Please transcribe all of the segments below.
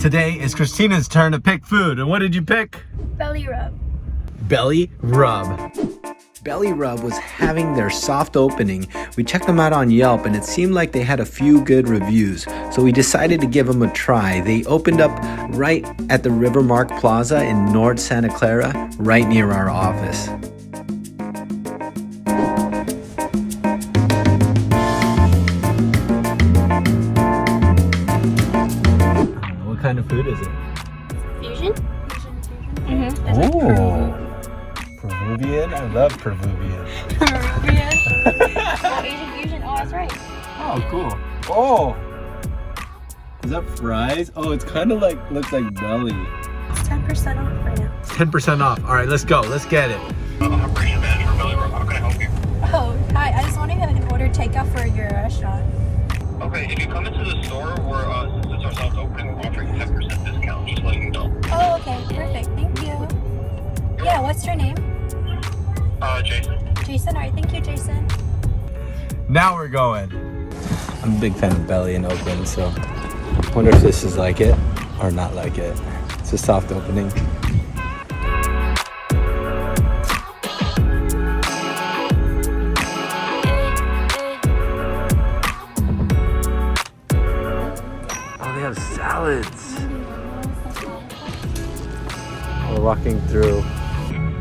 Today is Christina's turn to pick food. And what did you pick? Bellyrub. Bellyrub. Bellyrub was having their soft opening. We checked them out on Yelp and it seemed like they had a few good reviews. So we decided to give them a try. They opened up right at the Rivermark Plaza in North Santa Clara, right near our office. What kind of food is it? Fusion? Oh, Peruvian? I love Peruvian. Peruvian? Oh, Asian fusion. Oh, that's right. Oh, cool. Oh! Is that fries? Oh, it's kind of like, looks like belly. It's 10% off right now. 10% off. All right, let's go. Let's get it. I'm Brandon Manager of Bellyrub. How can I help you? Oh, hi. I just wondering if I can order takeout for your restaurant. Okay, if you come into the store, since it's our soft opening, we're offering 10% discount, just letting you know. Oh, okay. Perfect. Thank you. Yeah, what's your name? Jason. Jason. All right. Thank you, Jason. Now we're going. I'm a big fan of Belly in Oakland, so I wonder if this is like it or not like it. It's a soft opening. Oh, they have salads. We're walking through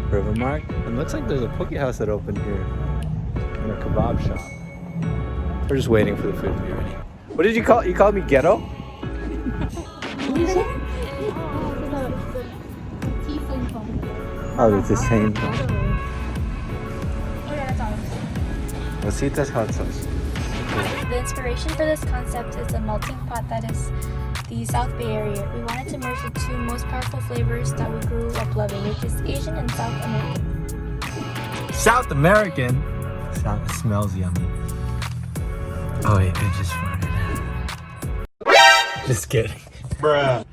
Rivermark. It looks like there's a poke house that opened here and a kebab shop. We're just waiting for the food to be ready. What did you call it? You called me ghetto? Oh, it's the same thing. Oh, yeah, that's all. Rositas hot sauce. The inspiration for this concept is a melting pot that is the South Bay area. We wanted to merge the two most powerful flavors that we grew up loving, which is Asian and South American. South American? It smells yummy. Oh wait, I just farted. Just kidding. Bruh.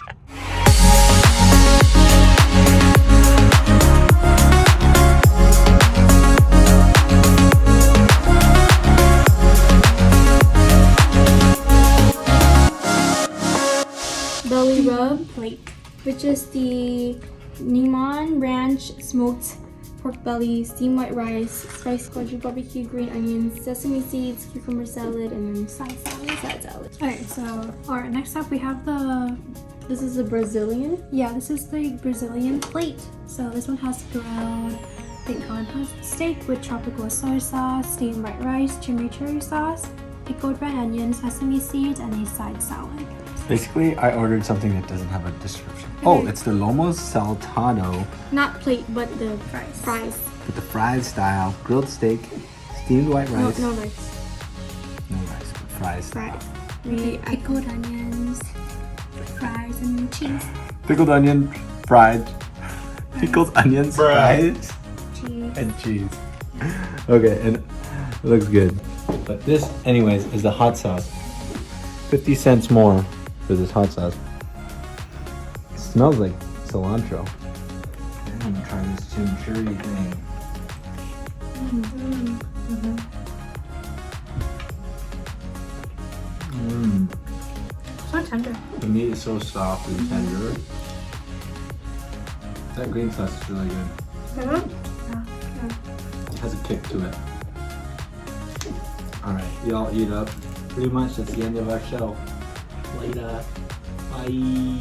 Bellyrub plate, which is the Niman Ranch smoked pork belly, steamed white rice, spiced quadruple barbecue, green onions, sesame seeds, cucumber salad, and then side salad. Alright, so next up we have this is a Brazilian. Yeah, this is the Brazilian plate. So this one has grilled bacon steak with tropical soy sauce, steamed white rice, chimichurri sauce, pickled red onions, sesame seeds, and a side salad. Basically, I ordered something that doesn't have a description. Oh, it's the lomo saltado. Not plate, but the fries. With the fried style, grilled steak, steamed white rice. No rice. No rice, but fries style. We pickled onions, fries, and cheese. Pickled onion, fried. Pickled onions, fries, Cheese. and cheese. Okay, and it looks good. But this, anyways, is the hot sauce. 50 cents more for this hot sauce. It smells like cilantro. I'm gonna try this chimichurri thing. So tender. The meat is so soft and tender. That green sauce is really good. It has a kick to it. Alright, y'all eat up. Pretty much that's the end of our show. Later. Bye.